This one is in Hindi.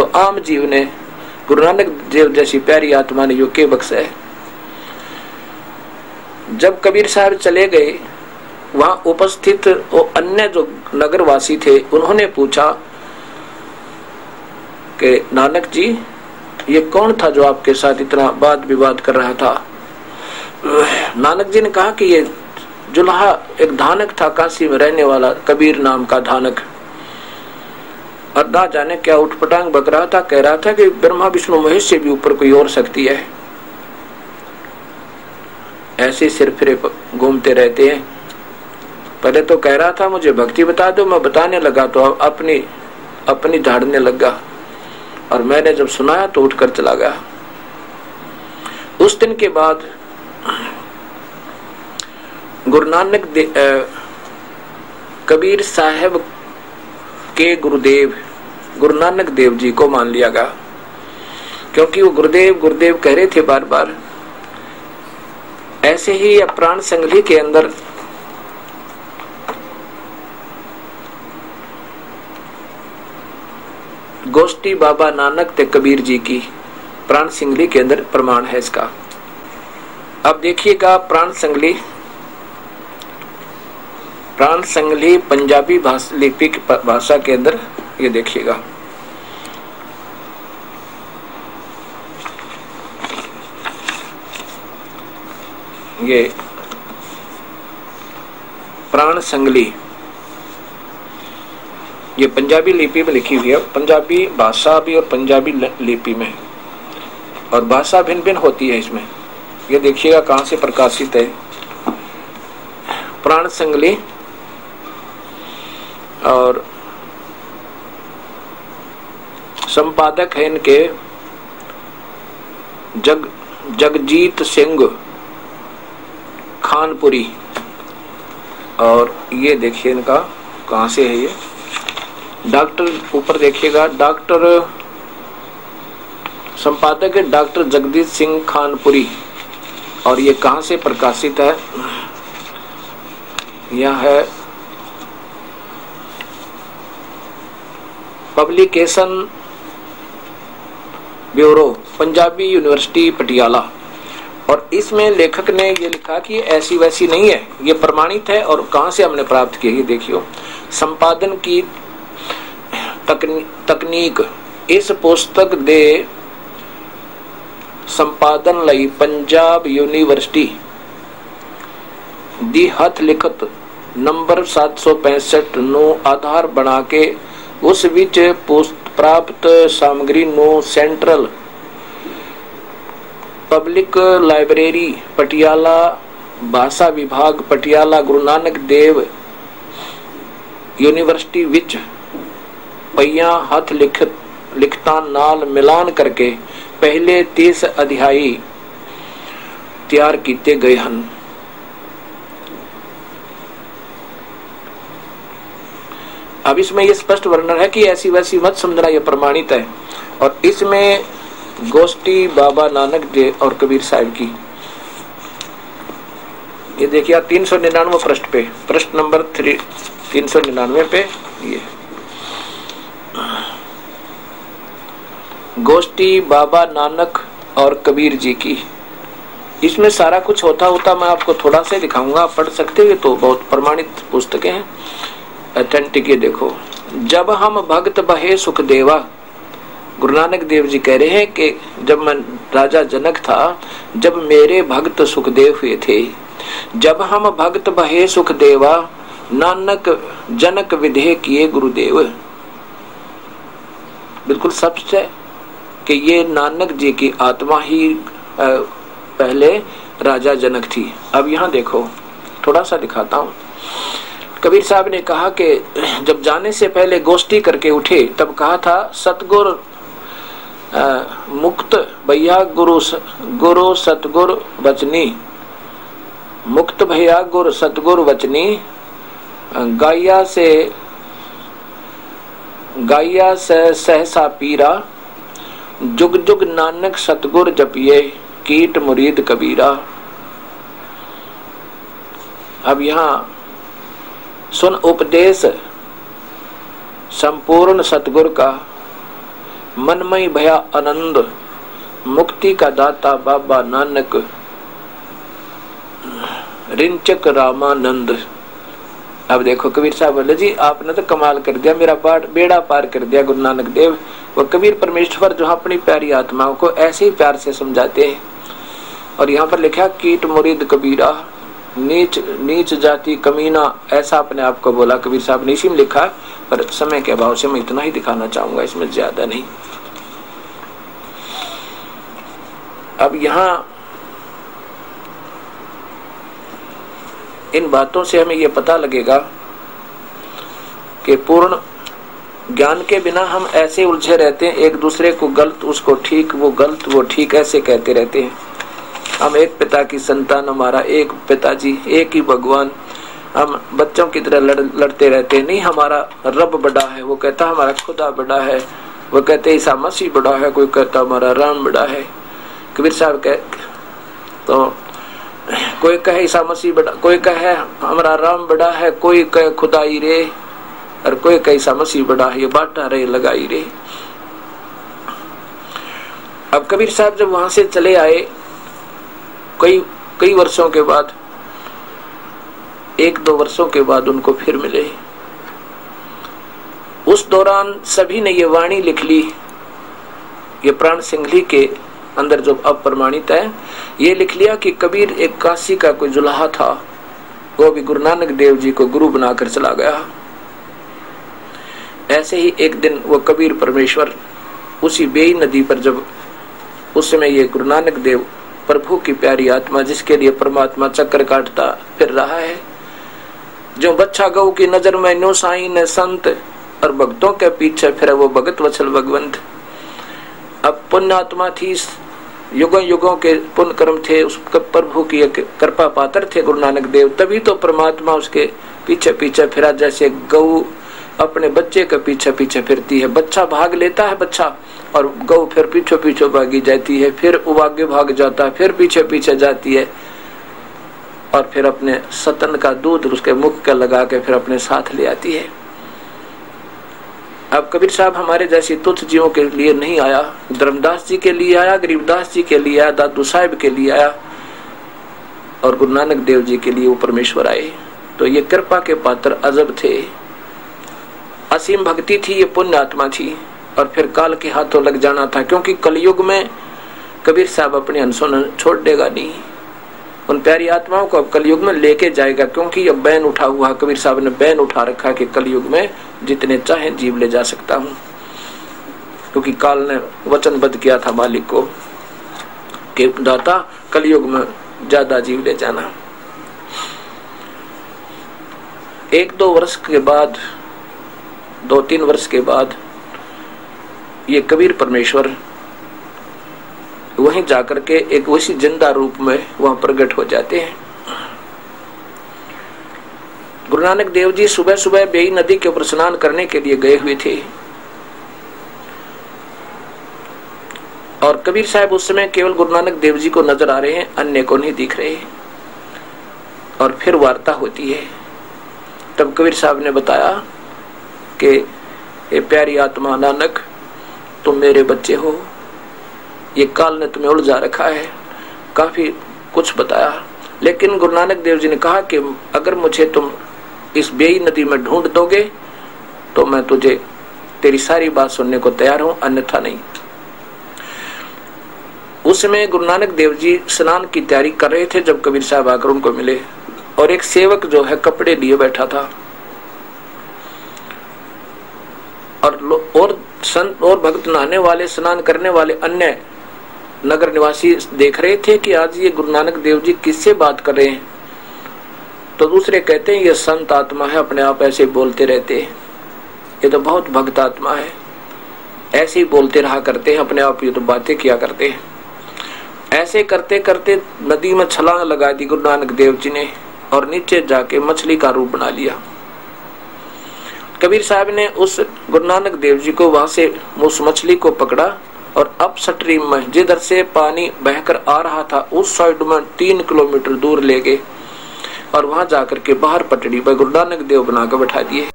तो आम जीव ने गुरु नानक देव जैसी प्यारी आत्मा ने यो के बख्शा है। जब कबीर साहब चले गए, वहां उपस्थित वो अन्य जो नगरवासी थे उन्होंने पूछा कि नानक जी ये कौन था जो आपके साथ इतना वाद विवाद कर रहा था? नानक जी ने कहा कि ये जुल्हा एक धानक था, काशी में रहने वाला कबीर नाम का धानक, और ना जाने क्या उठपटांग बक रहा था, कह रहा था कि ब्रह्मा विष्णु महेश से भी ऊपर कोई और शक्ति है। ऐसे सिर फिरे घूमते रहते हैं। पहले तो कह रहा था मुझे भक्ति बता दो, मैं बताने लगा तो अपनी झाड़ने लगा, और मैंने जब सुनाया तो उठकर चला गया। उस दिन के बाद गुरु नानक कबीर साहब के गुरुदेव गुरु नानक देव जी को मान लिया गया, क्योंकि वो गुरुदेव गुरुदेव कह रहे थे बार बार। ऐसे ही प्राण संगली के अंदर गोष्ठी बाबा नानक ते कबीर जी की प्राण संगली के अंदर प्रमाण है इसका। अब देखिएगा प्राण संगली पंजाबी लिपिक भाषा के अंदर ये देखिएगा। ये प्राण संगली ये पंजाबी लिपि में लिखी हुई है, पंजाबी भाषा भी और पंजाबी लिपि में, और भाषा भिन्न भिन्न होती है इसमें। ये देखिएगा कहां से प्रकाशित है। प्राण संगली और संपादक है इनके जगजीत सिंह खानपुरी, और ये देखिए इनका कहां से है। ये डॉक्टर ऊपर देखिएगा, डॉक्टर संपादक है डॉक्टर जगदीश सिंह खानपुरी, और ये कहां से प्रकाशित है? यह है publication bureau, Punjabi university Patiala. और इसमें लेखक ने ये लिखा कि ऐसी वैसी नहीं है, ये प्रमाणित है। और कहां से हमने प्राप्त किया ये देखियो। संपादन की तकनीक, इस पुस्तक दे संपादन लई पंजाब यूनिवर्सिटी दी हथ लिखत नंबर 765 नो आधार बना के उस विच प्राप्त सामग्री नो सेंट्रल पब्लिक लाइब्रेरी पटियाला, भाषा विभाग पटियाला, गुरु नानक देव यूनिवर्सिटी विच पईया हथ लिखता नाल मिलान करके पहले 30 अध्याय तैयार किए गए हैं। अब इसमें यह स्पष्ट वर्णन है कि ऐसी वैसी मत समझना, यह प्रमाणित है। और इसमें गोष्ठी बाबा नानक देव और कबीर साहब की, ये देखिए 399 पृष्ठ पे, पृष्ठ नंबर 399 पे ये गोष्ठी बाबा नानक और कबीर जी की। इसमें सारा कुछ होता मैं आपको थोड़ा सा दिखाऊंगा, आप पढ़ सकते हैं, तो बहुत प्रमाणित पुस्तकें हैं, अथेंटिक। ये देखो, जब हम भक्त बहे सुख देवा, गुरु नानक देव जी कह रहे हैं कि जब मैं राजा जनक था, जब मेरे भक्त सुखदेव हुए थे, जब हम भक्त बहे सुख देवा, नानक जनक विधेय किए गुरुदेव। बिल्कुल सच है कि ये नानक जी की आत्मा ही पहले राजा जनक थी। अब यहाँ देखो, थोड़ा सा दिखाता हूँ। कबीर साहब ने कहा कि जब जाने से पहले गोष्ठी करके उठे, तब कहा था सतगुर मुक्त भैया गुरु सतगुर वचनी, मुक्त भैया गुरु सतगुर वचनी, गाया से सहसा पीरा, जुग जुग नानक सतगुर जपिए, कीट मुरीद कबीरा। अब यहाँ सुन उपदेश संपूर्ण सतगुर का, मनमय भया आनंद, मुक्ति का दाता बाबा नानक, रिंचक रामानंद। अब देखो कबीर साहब बोले जी आपने तो कमाल कर दिया, मेरा बेड़ा पार कर दिया गुरु नानक देव। वो कबीर परमेश्वर जो अपनी प्यारी आत्माओं को ऐसे ही प्यार से समझाते हैं। और यहाँ पर लिखा कीट मुरीद कबीरा, नीच नीच जाति कमीना, ऐसा अपने आप को बोला कबीर साहब ने, इसी में लिखा। पर समय के अभाव से मैं इतना ही दिखाना चाहूंगा, इसमें ज्यादा नहीं। अब यहाँ इन बातों से हमें यह पता लगेगा कि पूर्ण ज्ञान के बिना हम ऐसे उलझे रहते हैं, एक दूसरे को गलत उसको ठीक, वो गलत वो ठीक, ऐसे कहते रहते हैं। हम एक पिता की संतान, हमारा एक पिताजी, एक ही भगवान, हम बच्चों की तरह लड़ते रहते हैं। नहीं, हमारा रब बड़ा है, वो कहता हमारा खुदा बड़ा है, वो कहते ईसा मसीह बड़ा है, कोई कहता हमारा राम बड़ा है। कबीर साहब कह तो कोई कहे ईसा मसीह बड़ा, कोई कहे हमारा राम बड़ा है, कोई कहे खुदाई रे, और कोई कहे ईसा मसीह बड़ा है, ये बाटा रे लगाई रे। अब कबीर साहब जब वहां से चले आए कई वर्षों के बाद, 1-2 वर्षों के बाद उनको फिर मिले। उस दौरान सभी ने ये वाणी लिख ली, ये प्राण सिंघली के अंदर जो अब प्रमाणित है, ये लिख लिया कि कबीर एक काशी का कोई जुलाहा था, वो भी गुरु नानक देव जी को गुरु बनाकर चला गया। ऐसे ही एक दिन वो कबीर परमेश्वर उसी बेई नदी पर, जब उस समय ये गुरु नानक देव प्रभु की प्यारी आत्मा, जिसके लिए परमात्मा चक्कर काटता फिर रहा है, जो बच्चा गौ की नजर में नो साई ने संत, और भक्तों के पीछे फिर वो भगत वत्सल भगवंत। अब पुण्य आत्मा थी, युगों युगों के पुण्य कर्म थे, उस प्रभु की कृपा पात्र थे गुरु नानक देव, तभी तो परमात्मा उसके पीछे पीछे फिरा, जैसे गौ अपने बच्चे के पीछे पीछे फिरती है। बच्चा भाग लेता है बच्चा, और गौ फिर पीछे पीछे भागी जाती है, फिर वो आगे भाग जाता है, फिर पीछे पीछे जाती है, और फिर अपने सतन का दूध उसके मुख का लगा के फिर अपने साथ ले आती है। अब कबीर साहब हमारे जैसे तुच्छ जीवों के लिए नहीं आया, धर्मदास जी के लिए आया, गरीबदास जी के लिए आया, दादू साहिब के लिए आया, और गुरु नानक देव जी के लिए वो परमेश्वर आए। तो ये कृपा के पात्र अजब थे, असीम भक्ति थी, ये पुण्य आत्मा थी, और फिर काल के हाथों लग जाना था, क्योंकि कलयुग में कबीर साहब अपने अंशों छोड़ देगा नहीं, उन प्यारी आत्माओं को अब कलयुग में लेके जाएगा, क्योंकि अब बैन उठा हुआ, कबीर साहब ने बैन उठा रखा कि कलयुग में जितने चाहे जीव ले जा सकता हूं, क्योंकि काल ने वचनबद्ध किया था मालिक को कि दाता कलयुग में ज्यादा जीव ले जाना। 1-2 वर्ष के बाद, 2-3 वर्ष के बाद ये कबीर परमेश्वर वहीं जाकर के एक वैसी जिंदा रूप में वहां प्रकट हो जाते हैं। गुरु नानक देव जी सुबह सुबह बेई नदी के ऊपर स्नान करने के लिए गए हुए थे, और कबीर साहब उस समय केवल गुरु नानक देव जी को नजर आ रहे हैं, अन्य को नहीं दिख रहे। और फिर वार्ता होती है, तब कबीर साहब ने बताया कि ये प्यारी आत्मा नानक, तुम मेरे बच्चे हो, ये काल ने तुम्हें उलझा रखा है, काफी कुछ बताया। लेकिन गुरु नानक देव जी ने कहा कि अगर मुझे तुम इस बेई नदी में ढूंढ दोगे तो मैं तुझे तेरी सारी बात सुनने को तैयार हूं, अन्यथा नहीं। उस समय गुरु नानक देव जी स्नान की तैयारी कर रहे थे जब कबीर साहब आकर उनको मिले, और एक सेवक जो है कपड़े लिए बैठा था, और संत और भक्त नहाने वाले, स्नान करने वाले अन्य नगर निवासी देख रहे थे कि आज ये गुरु नानक देव जी किससे बात कर रहे हैं। तो दूसरे कहते हैं ये संत आत्मा है, अपने आप ऐसे बोलते रहते हैं, ये तो बहुत भक्त आत्मा है, ऐसे ही बोलते रहा करते हैं अपने आप, ये तो बातें किया करते हैं। ऐसे करते करते नदी में छलांग लगा दी गुरु नानक देव जी ने, और नीचे जाके मछली का रूप बना लिया। कबीर साहब ने उस गुरु नानक देव जी को वहां से उस मछली को पकड़ा, और अप स्ट्रीम में जिधर से पानी बहकर आ रहा था उस साइड में 3 किलोमीटर दूर ले गए, और वहां जाकर के बाहर पटड़ी पर गुरु नानक देव बना कर बैठा दिए।